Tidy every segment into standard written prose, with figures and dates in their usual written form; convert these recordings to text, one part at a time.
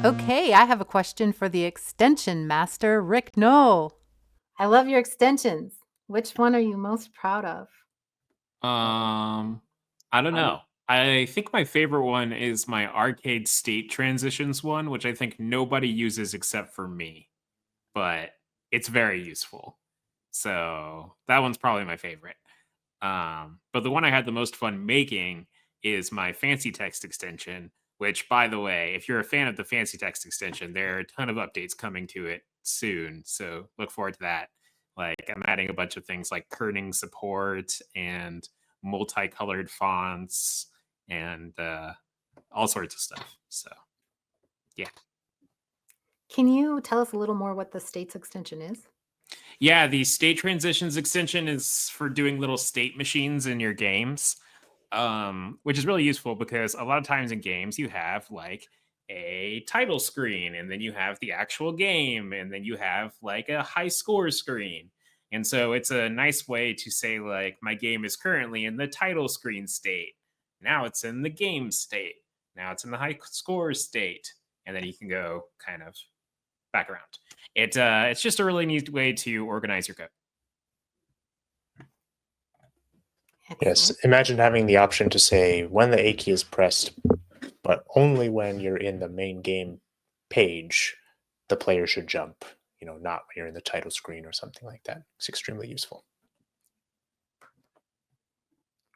Okay, I have a question for the extension master, Rick Knoll. I love your extensions. Which one are you most proud of? Um, I don't know. I think my favorite one is my arcade state transitions one, which I think nobody uses except for me, but it's very useful. So that one's probably my favorite. But the one I had the most fun making is my fancy text extension, which, by the way, if you're a fan of the fancy text extension, there are a ton of updates coming to it soon. So look forward to that. Like, I'm adding a bunch of things like kerning support and multicolored fonts and all sorts of stuff. So, yeah. Can you tell us a little more what the states extension is? Yeah, the state transitions extension is for doing little state machines in your games, which is really useful because a lot of times in games you have like a title screen, and then you have the actual game, and then you have like a high score screen. And so it's a nice way to say, like, my game is currently in the title screen state. Now it's in the game state. Now it's in the high score state. And then you can go kind of back around. It's just a really neat way to organize your code. Excellent. Yes, imagine having the option to say when the A key is pressed, but only when you're in the main game page, the player should jump, not when you're in the title screen or something like that. It's extremely useful.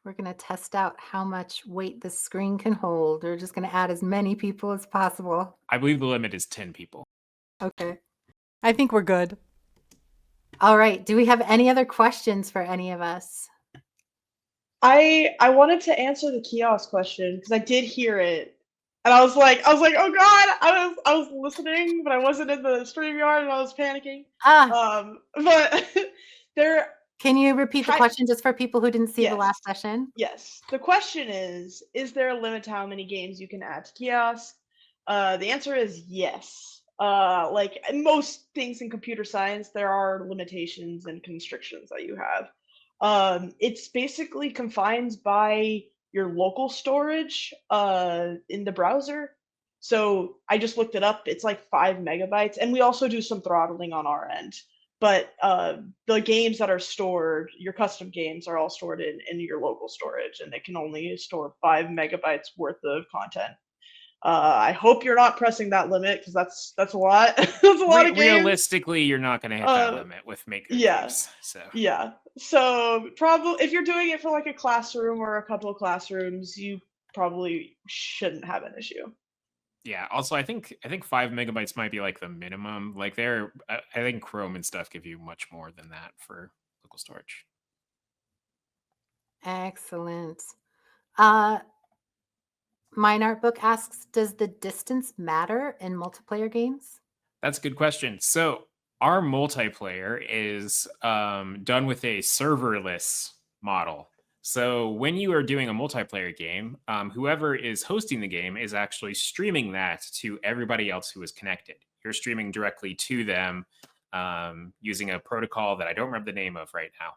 We're going to test out how much weight the screen can hold. We're just going to add as many people as possible. I believe the limit is 10 people. Okay. I think we're good. All right. Do we have any other questions for any of us? I wanted to answer the kiosk question because I did hear it, and I was like, oh god, I was listening, but I wasn't in the StreamYard, and I was panicking. But there. Can you repeat the question just for people who didn't see the last session? Yes. The question is there a limit to how many games you can add to kiosk? The answer is yes. Like most things in computer science, there are limitations and constrictions that you have. It's basically confined by your local storage in the browser. So I just looked it up. It's like 5 megabytes, and we also do some throttling on our end. But the games that are stored, your custom games, are all stored in your local storage, and they can only store 5 megabytes worth of content. I hope you're not pressing that limit because that's a lot. That's a lot of games. Realistically, you're not going to hit that limit with MakeCode games. So probably if you're doing it for like a classroom or a couple of classrooms, you probably shouldn't have an issue. Yeah. Also, I think 5 megabytes might be like the minimum. Like I think Chrome and stuff give you much more than that for local storage. Excellent. Mine Art Book asks, does the distance matter in multiplayer games? That's a good question. So our multiplayer is done with a serverless model. So when you are doing a multiplayer game, whoever is hosting the game is actually streaming that to everybody else who is connected. You're streaming directly to them using a protocol that I don't remember the name of right now.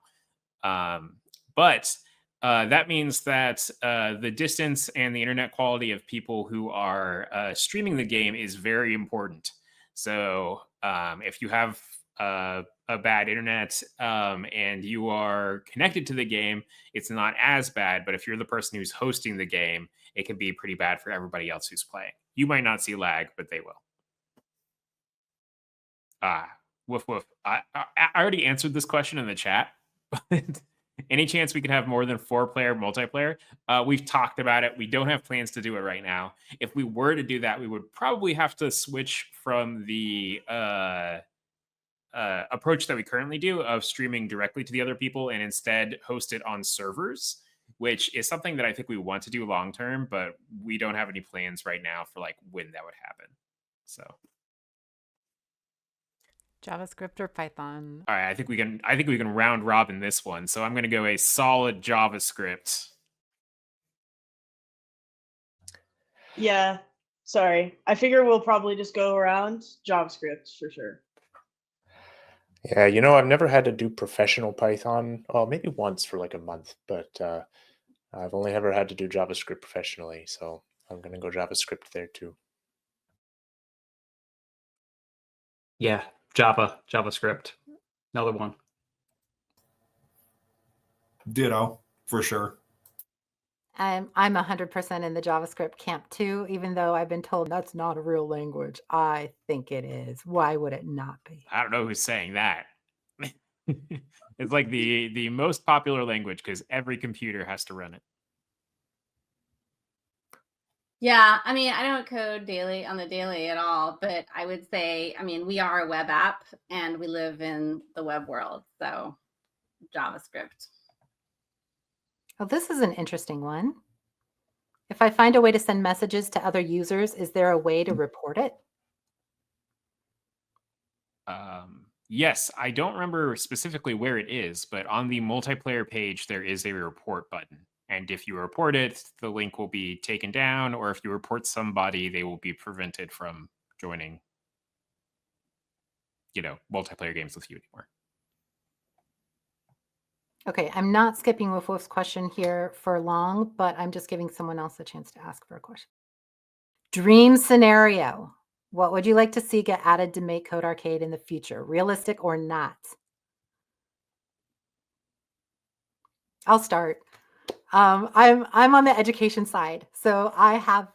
But that means that the distance and the internet quality of people who are streaming the game is very important. So if you have a bad internet and you are connected to the game, it's not as bad. But if you're the person who's hosting the game, it can be pretty bad for everybody else who's playing. You might not see lag, but they will. Woof, woof. I already answered this question in the chat, but any chance we could have more than 4-player multiplayer? We've talked about it. We don't have plans to do it right now. If we were to do that, we would probably have to switch from the approach that we currently do of streaming directly to the other people and instead host it on servers, which is something that I think we want to do long term, but we don't have any plans right now for like when that would happen. So JavaScript or Python? All right, I think we can round robin this one. So I'm going to go a solid JavaScript. Yeah, sorry. I figure we'll probably just go around JavaScript for sure. Yeah, I've never had to do professional Python. Oh, maybe once for like a month, but I've only ever had to do JavaScript professionally. So I'm going to go JavaScript there too. Yeah, JavaScript. Another one. Ditto, for sure. I'm 100% in the JavaScript camp too, even though I've been told that's not a real language. I think it is. Why would it not be? I don't know who's saying that. It's like the most popular language because every computer has to run it. Yeah, I mean, I don't code on the daily at all, but I would say, I mean, we are a web app and we live in the web world, so JavaScript. Oh, this is an interesting one. If I find a way to send messages to other users, is there a way to report it? Yes, I don't remember specifically where it is, but on the multiplayer page, there is a report button. And if you report it, the link will be taken down, or if you report somebody, they will be prevented from joining, multiplayer games with you anymore. Okay, I'm not skipping Woof Woof's question here for long, but I'm just giving someone else a chance to ask for a question. Dream scenario. What would you like to see get added to MakeCode Arcade in the future? Realistic or not? I'll start. I'm on the education side, so I have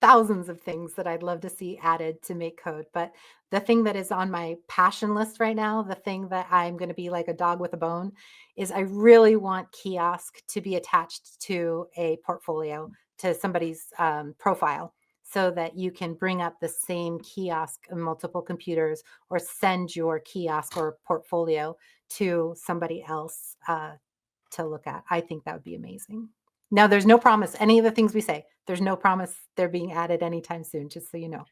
thousands of things that I'd love to see added to MakeCode. But the thing that is on my passion list right now, the thing that I'm going to be like a dog with a bone, is I really want kiosk to be attached to a portfolio, to somebody's profile, so that you can bring up the same kiosk on multiple computers or send your kiosk or portfolio to somebody else to look at. I think that would be amazing. Now, there's no promise. Any of the things we say, there's no promise they're being added anytime soon, just so you know.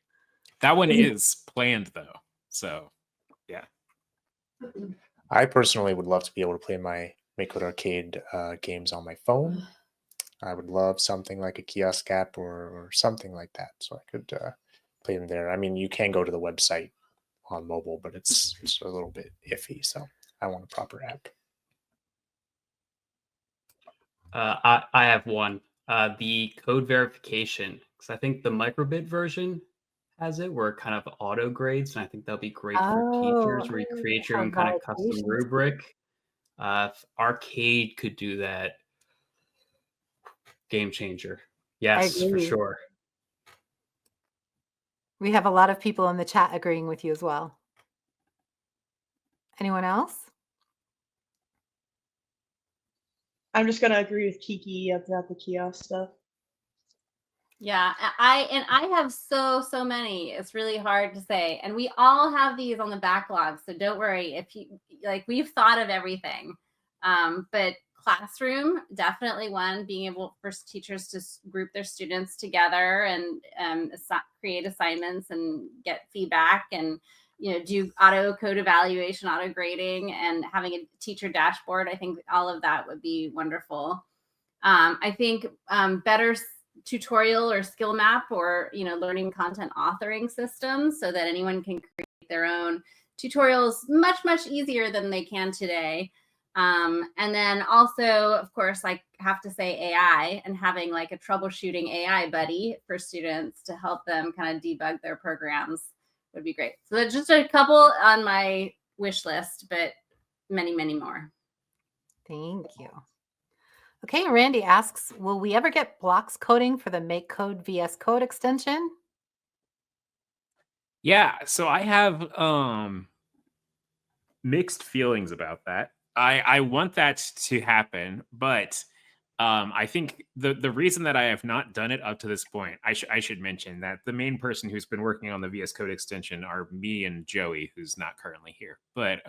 That one is planned, though. So, yeah. I personally would love to be able to play my MakeCode Arcade games on my phone. I would love something like a kiosk app or something like that, so I could play them there. I mean, you can go to the website on mobile, but it's a little bit iffy, so I want a proper app. I have one. The code verification, because I think the microbit version has it where it kind of auto grades, and I think that'll be great for teachers where you create your own kind of custom rubric. If Arcade could do that, game changer. Yes, for sure. We have a lot of people in the chat agreeing with you as well. Anyone else? I'm just gonna agree with Kiki about the kiosk stuff. Yeah, I have so many. It's really hard to say. And we all have these on the backlog, so don't worry. If you we've thought of everything. But classroom, definitely one, being able for teachers to group their students together and create assignments and get feedback and do auto code evaluation, auto grading, and having a teacher dashboard. I think all of that would be wonderful. I think better tutorial or skill map or learning content authoring systems so that anyone can create their own tutorials much easier than they can today. And then also, of course, I have to say AI and having like a troubleshooting AI buddy for students to help them kind of debug their programs would be great. So that's just a couple on my wish list, but many more. Thank you. Okay, Randy asks, will we ever get blocks coding for the MakeCode VS Code extension? Yeah, so I have mixed feelings about that. I want that to happen, but I think the reason that I have not done it up to this point, I should mention that the main person who's been working on the VS Code extension are me and Joey, who's not currently here. But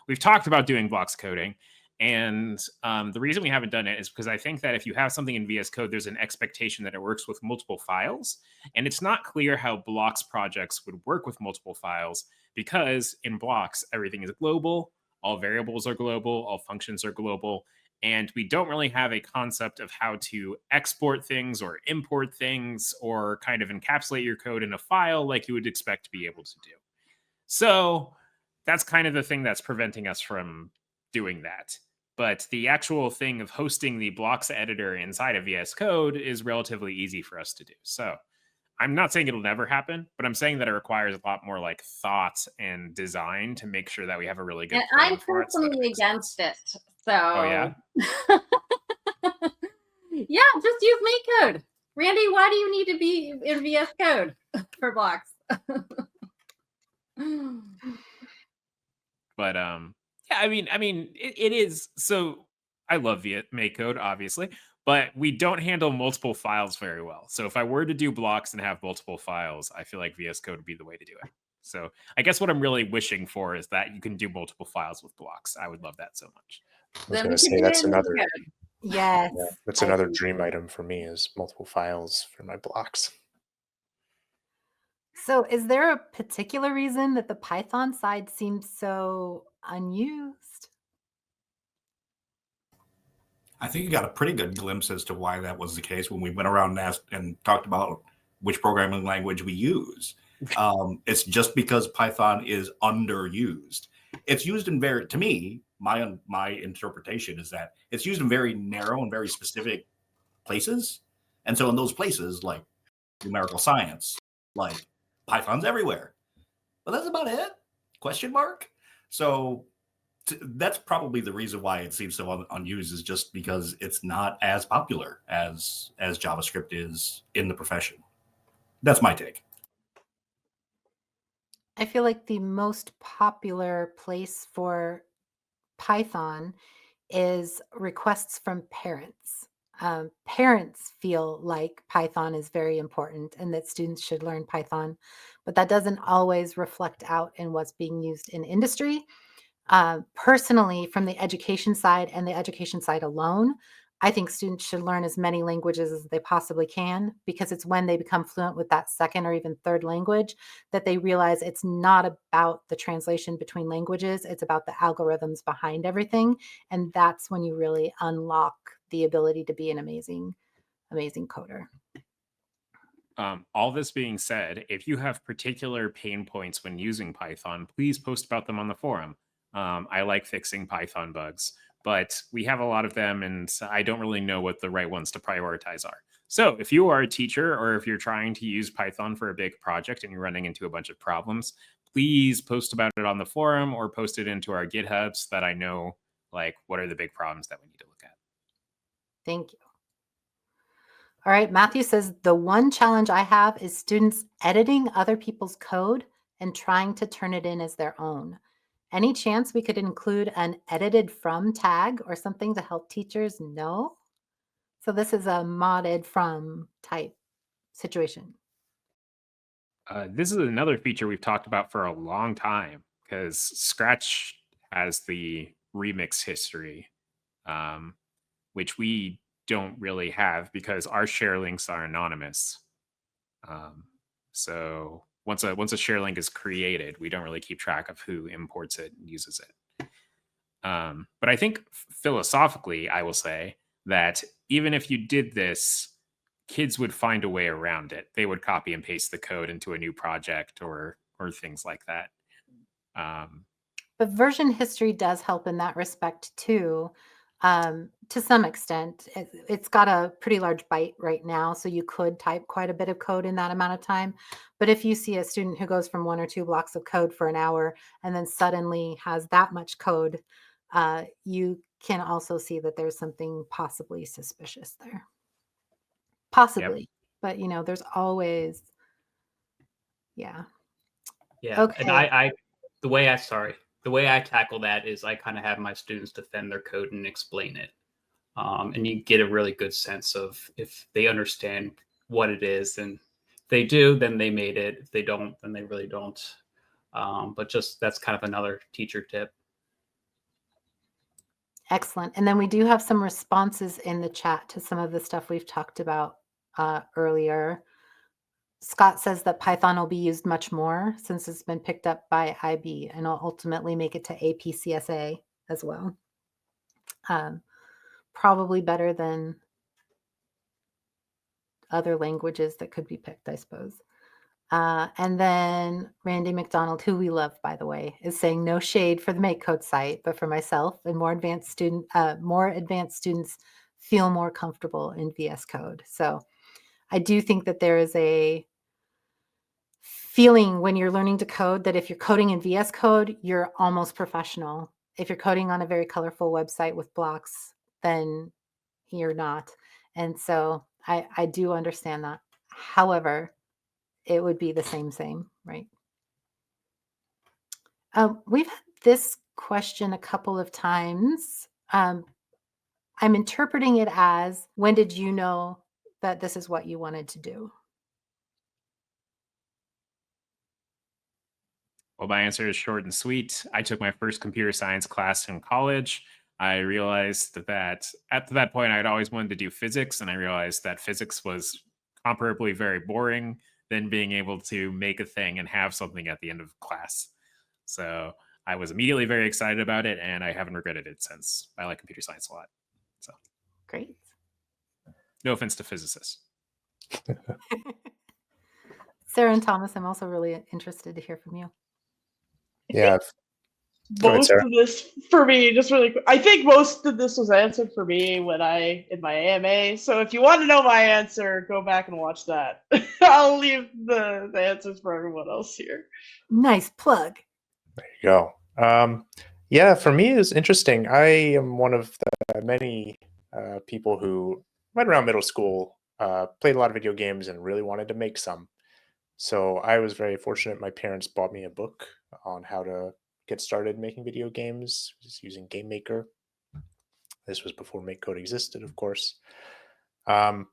we've talked about doing blocks coding. And the reason we haven't done it is because I think that if you have something in VS Code, there's an expectation that it works with multiple files. And it's not clear how blocks projects would work with multiple files because in blocks, everything is global. All variables are global. All functions are global. And we don't really have a concept of how to export things or import things or kind of encapsulate your code in a file like you would expect to be able to do. So that's kind of the thing that's preventing us from doing that. But the actual thing of hosting the blocks editor inside of VS Code is relatively easy for us to do. So I'm not saying it'll never happen, but I'm saying that it requires a lot more like thought and design to make sure that we have a really good And plan I'm for it. So that it personally makes against sense. it. Oh yeah. So yeah, just use MakeCode. Randy, why do you need to be in VS Code for blocks? But yeah, I mean, it is. So I love MakeCode, obviously, but we don't handle multiple files very well. So if I were to do blocks and have multiple files, I feel like VS Code would be the way to do it. So I guess what I'm really wishing for is that you can do multiple files with blocks. I would love that so much. I was Then going we to can say do that's it in another MakeCode. Yes. that's I another agree. dream item for me is multiple files for my blocks. So is there a particular reason that the Python side seems so unused? I think you got a pretty good glimpse as to why that was the case when we went around and asked and talked about which programming language we use. It's just because Python is underused. It's used in very, to me, my interpretation is that it's used in very narrow and very specific places. And so in those places, like numerical science, like Python's everywhere. But that's about it? Question mark. So that's probably the reason why it seems so unused, is just because it's not as popular as JavaScript is in the profession. That's my take. I feel like the most popular place for Python is requests from parents. Parents feel like Python is very important and that students should learn Python, but that doesn't always reflect out in what's being used in industry. Personally, from the education side and the education side alone, I think students should learn as many languages as they possibly can, because it's when they become fluent with that second or even third language that they realize it's not about the translation between languages, it's about the algorithms behind everything. And that's when you really unlock the ability to be an amazing coder. All this being said, if you have particular pain points when using Python, please post about them on the forum. I like fixing Python bugs, but we have a lot of them, and I don't really know what the right ones to prioritize are. So if you are a teacher, or if you're trying to use Python for a big project and you're running into a bunch of problems, please post about it on the forum or post it into our GitHub so that I know like what are the big problems that we need to look at. Thank you. All right, Matthew says, the one challenge I have is students editing other people's code and trying to turn it in as their own. Any chance we could include an edited from tag or something to help teachers know? So this is a modded from type situation. This is another feature we've talked about for a long time, because Scratch has the remix history, which we don't really have because our share links are anonymous. So once a share link is created, we don't really keep track of who imports it and uses it. But I think philosophically, I will say that even if you did this, kids would find a way around it. They would copy and paste the code into a new project or things like that. But version history does help in that respect too. To some extent, it's got a pretty large byte right now, so you could type quite a bit of code in that amount of time. But if you see a student who goes from 1 or 2 blocks of code for an hour and then suddenly has that much code, you can also see that there's something possibly suspicious there. Possibly, but there's always, yeah. Yeah, Okay. and I the way I tackle that is I kind of have my students defend their code and explain it, and you get a really good sense of if they understand what it is, and if they do, then they made it. If they don't, then they really don't. But just that's kind of another teacher tip. Excellent. And then we do have some responses in the chat to some of the stuff we've talked about earlier. Scott says that Python will be used much more since it's been picked up by IB and will ultimately make it to APCSA as well. Probably better than other languages that could be picked, I suppose. And then Randy McDonald, who we love, by the way, is saying no shade for the MakeCode site, but for myself and more advanced students feel more comfortable in VS Code. So I do think that there is a feeling when you're learning to code that if you're coding in VS Code, you're almost professional. If you're coding on a very colorful website with blocks, then you're not. And so I do understand that. However, it would be the same, right? We've had this question a couple of times. I'm interpreting it as, when did you know that this is what you wanted to do? Well, my answer is short and sweet. I took my first computer science class in college. I realized that at that point, I'd always wanted to do physics, and I realized that physics was comparably very boring than being able to make a thing and have something at the end of class. So I was immediately very excited about it, and I haven't regretted it since. I like computer science a lot. So Great. no offense to physicists. Sarah and Thomas, I'm also really interested to hear from you. Yeah. Go ahead, Most Sarah. of this for me, just really quick, I think most of this was answered for me in my AMA. So if you want to know my answer, go back and watch that. I'll leave the answers for everyone else here. Nice plug. There you go. Yeah, for me, it's interesting. I am one of the many people who, right around middle school, played a lot of video games and really wanted to make some. So I was very fortunate. My parents bought me a book on how to get started making video games, just using Game Maker. This was before MakeCode existed, of course. And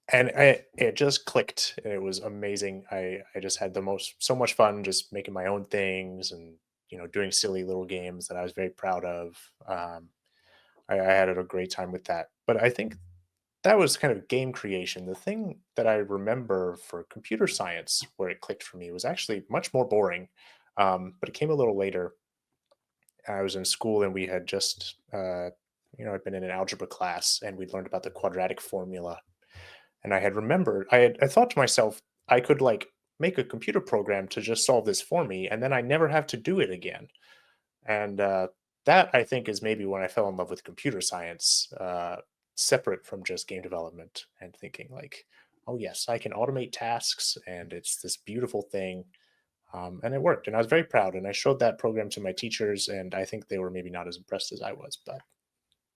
it just clicked, and it was amazing. I just had so much fun just making my own things and doing silly little games that I was very proud of. I had a great time with that. But I think that was kind of game creation. The thing that I remember for computer science where it clicked for me was actually much more boring, but it came a little later. I was in school and we had just, I'd been in an algebra class and we'd learned about the quadratic formula. And I had remembered, I thought to myself, I could make a computer program to just solve this for me, and then I never have to do it again. And that, I think, is maybe when I fell in love with computer science, separate from just game development, and thinking oh yes, I can automate tasks, and it's this beautiful thing. And it worked, and I was very proud. And I showed that program to my teachers, and I think they were maybe not as impressed as I was, but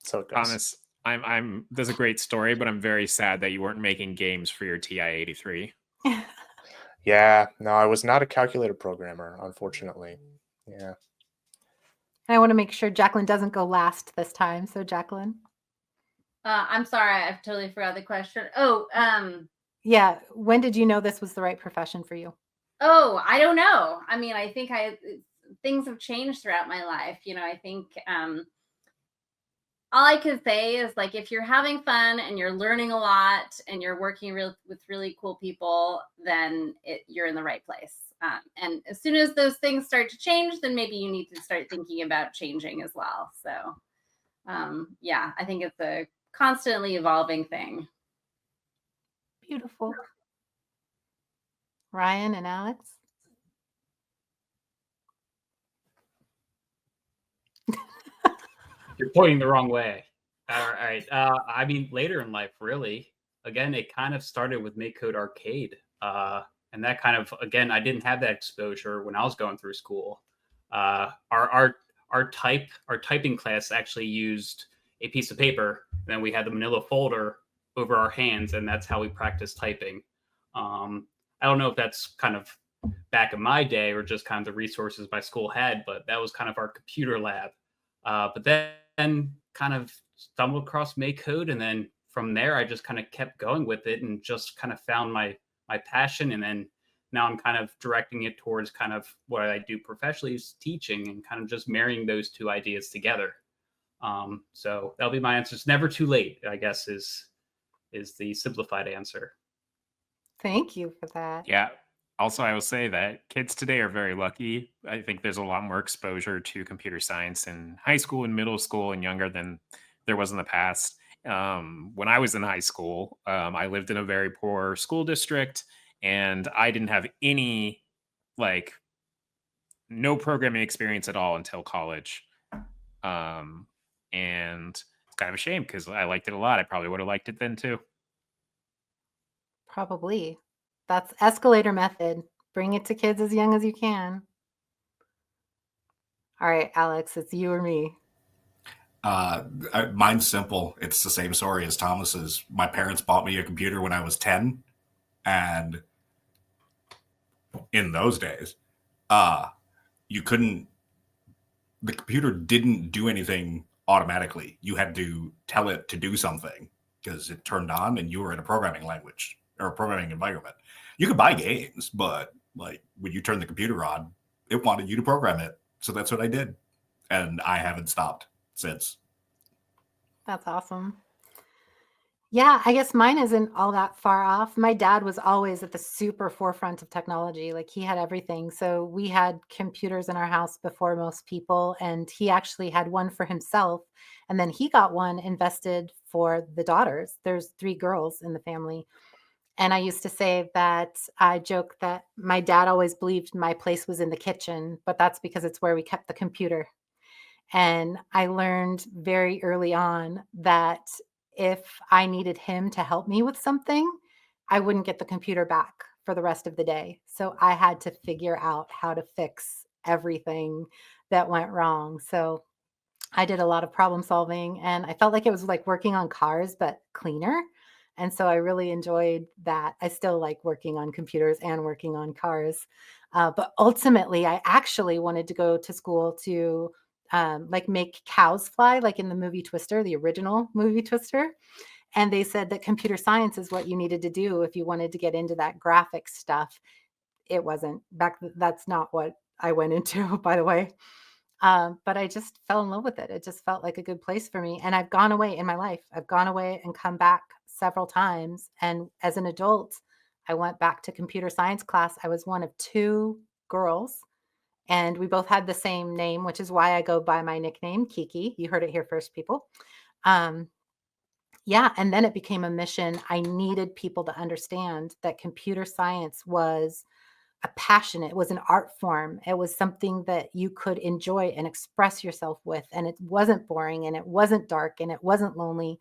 so it goes. Thomas, I'm there's a great story, but I'm very sad that you weren't making games for your TI-83. Yeah, no, I was not a calculator programmer, unfortunately. Yeah. I want to make sure Jacqueline doesn't go last this time. So Jacqueline. I'm sorry, I've totally forgot the question. Oh, yeah. When did you know this was the right profession for you? Oh, I don't know. I mean, I think things have changed throughout my life. I think all I could say is if you're having fun and you're learning a lot and you're working with really cool people, then you're in the right place. And as soon as those things start to change, then maybe you need to start thinking about changing as well. So, yeah, I think it's a constantly evolving thing. Beautiful. Ryan and Alex? You're pointing the wrong way. All right. I mean, later in life, really. Again, it kind of started with MakeCode Arcade. And that kind of, again, I didn't have that exposure when I was going through school. Our typing class actually used a piece of paper, and then we had the manila folder over our hands, and that's how we practiced typing. I don't know if that's kind of back in my day or just kind of the resources my school had, but that was kind of our computer lab. But then kind of stumbled across MakeCode, and then from there I just kind of kept going with it and just kind of found my passion. And then now I'm kind of directing it towards kind of what I do professionally is teaching, and kind of just marrying those two ideas together. So that'll be my answer. It's never too late, I guess, is the simplified answer. Thank you for that. Yeah. Also, I will say that kids today are very lucky. I think there's a lot more exposure to computer science in high school and middle school and younger than there was in the past. When I was in high school, I lived in a very poor school district, and I didn't have any, no programming experience at all until college. And it's kind of a shame because I liked it a lot. I probably would have liked it then too. Probably. That's escalator method. Bring it to kids as young as you can. All right, Alex, it's you or me. Mine's simple. It's the same story as Thomas's. My parents bought me a computer when I was 10, and in those days, you couldn't. The computer didn't do anything automatically. You had to tell it to do something because it turned on, and you were in a programming language or a programming environment. You could buy games, but like when you turned the computer on, it wanted you to program it. So that's what I did, and I haven't stopped since. That's awesome. Yeah, I guess mine isn't all that far off. My dad was always at the super forefront of technology. Like he had everything. So we had computers in our house before most people, and he actually had one for himself. And then he got one invested for the daughters. There's 3 girls in the family. And I used to say that I joke that my dad always believed my place was in the kitchen, but that's because it's where we kept the computer. And I learned very early on that if I needed him to help me with something, I wouldn't get the computer back for the rest of the day. So I had to figure out how to fix everything that went wrong. So I did a lot of problem solving, and I felt like it was like working on cars, but cleaner. And so I really enjoyed that. I still like working on computers and working on cars. But ultimately, I actually wanted to go to school to like make cows fly, like in the movie Twister, the original movie Twister. And they said that computer science is what you needed to do if you wanted to get into that graphic stuff. It wasn't back. That's not what I went into, by the way. But I just fell in love with it. It just felt like a good place for me. And I've gone away in my life. I've gone away and come back several times. And as an adult, I went back to computer science class. I was one of 2 girls, and we both had the same name, which is why I go by my nickname, Kiki. You heard it here first, people. Um, yeah, and then it became a mission. I needed people to understand that computer science was a passion. It was an art form. It was something that you could enjoy and express yourself with. And it wasn't boring, and it wasn't dark, and it wasn't lonely.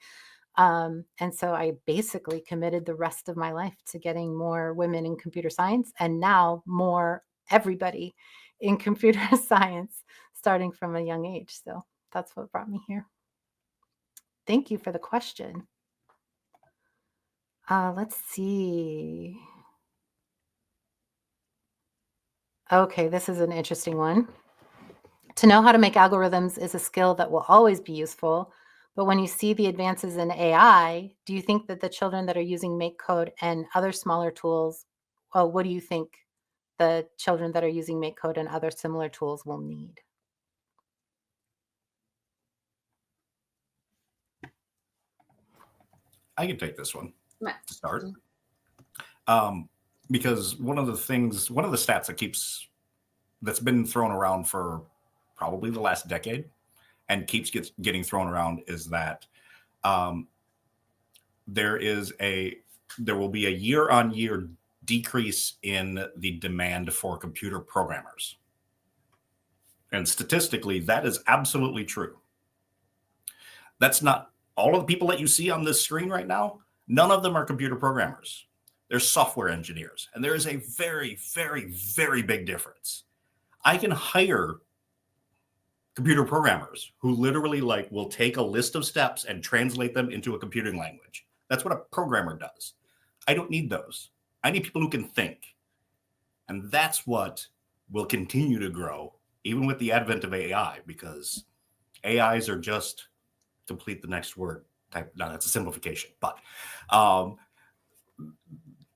And so I basically committed the rest of my life to getting more women in computer science, and now more everybody in computer science starting from a young age. So that's what brought me here. Thank you for the question. Let's see. Okay, this is an interesting one. To know how to make algorithms is a skill that will always be useful. But when you see the advances in AI, do you think that the children that are using MakeCode and other smaller tools, well, what do you think the children that are using MakeCode and other similar tools will need? I can take this one Ma- to start. Because one of the stats that's been thrown around for probably the last decade and keeps getting thrown around is that there will be a year-on-year decrease in the demand for computer programmers. And statistically, that is absolutely true. That's not all of the people that you see on this screen right now. None of them are computer programmers. They're software engineers. And there is a very, very, very big difference. I can hire computer programmers who literally will take a list of steps and translate them into a computing language. That's what a programmer does. I don't need those. I need people who can think. And that's what will continue to grow, even with the advent of AI, because AIs are just complete the next word type. No, that's a simplification, but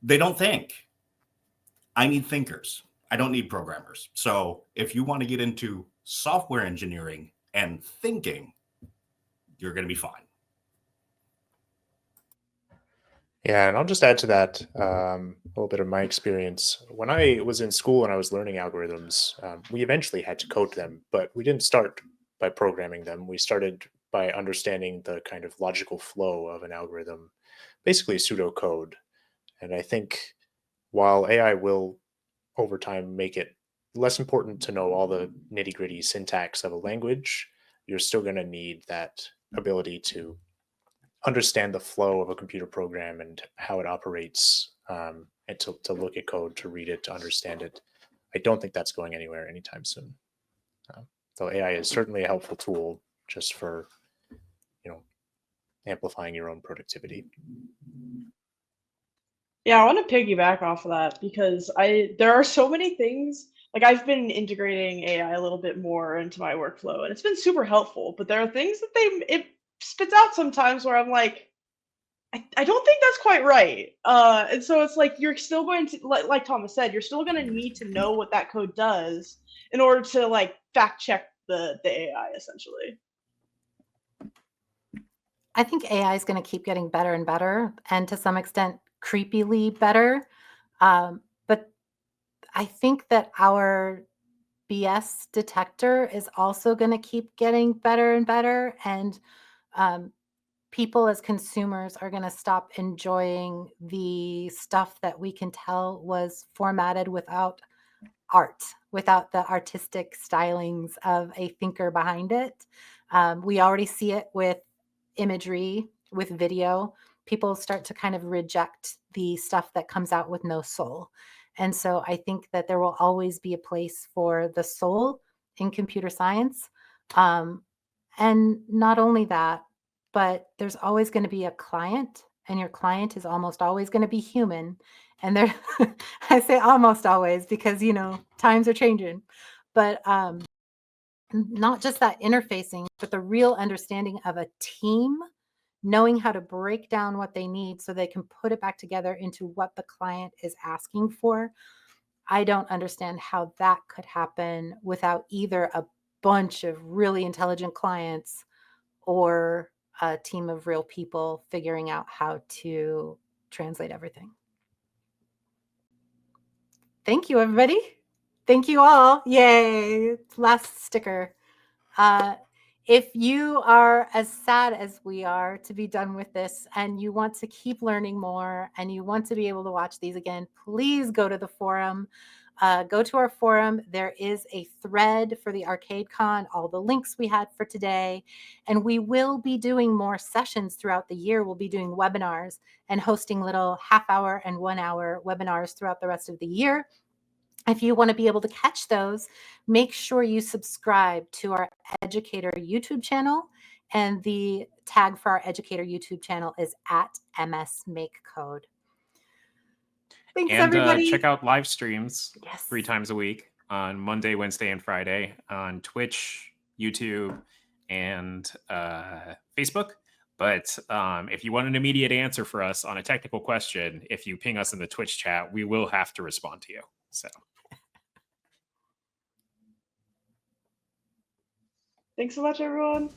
they don't think. I need thinkers. I don't need programmers. So if you want to get into software engineering and thinking, you're going to be fine. Yeah, and I'll just add to that a little bit of my experience. When I was in school and I was learning algorithms, we eventually had to code them, but we didn't start by programming them. We started by understanding the kind of logical flow of an algorithm, basically pseudocode. And I think while AI will over time make it less important to know all the nitty-gritty syntax of a language, you're still going to need that ability to understand the flow of a computer program and how it operates and to look at code, to read it, to understand it. I don't think that's going anywhere anytime soon. So AI is certainly a helpful tool just for, amplifying your own productivity. Yeah, I want to piggyback off of that because there are so many things. Like I've been integrating AI a little bit more into my workflow, and it's been super helpful. But there are things that it spits out sometimes where I'm like, I don't think that's quite right. And so it's like you're still going to, like Thomas said, you're still going to need to know what that code does in order to like fact check the AI essentially. I think AI is going to keep getting better and better, and to some extent, creepily better. But I think that our BS detector is also going to keep getting better and better. And people as consumers are going to stop enjoying the stuff that we can tell was formatted without art, without the artistic stylings of a thinker behind it. We already see it with imagery, with video. People start to kind of reject the stuff that comes out with no soul. And so I think that there will always be a place for the soul in computer science. And not only that, but there's always going to be a client, and your client is almost always going to be human. And there, I say almost always because, times are changing. But not just that interfacing, but the real understanding of a team, knowing how to break down what they need so they can put it back together into what the client is asking for. I don't understand how that could happen without either a bunch of really intelligent clients or a team of real people figuring out how to translate everything. Thank you, everybody. Thank you all. Yay. Last sticker. If you are as sad as we are to be done with this and you want to keep learning more and you want to be able to watch these again, please go to the forum. Go to our forum. There is a thread for the ArcadeCon, all the links we had for today. And we will be doing more sessions throughout the year. We'll be doing webinars and hosting little half-hour and 1-hour webinars throughout the rest of the year. If you want to be able to catch those, make sure you subscribe to our Educator YouTube channel. And the tag for our Educator YouTube channel is @MSMakeCode. Thanks, And everybody. check out live streams Yes. 3 times a week on Monday, Wednesday, and Friday on Twitch, YouTube, and Facebook. But if you want an immediate answer for us on a technical question, if you ping us in the Twitch chat, we will have to respond to you. So. Thanks so much, everyone.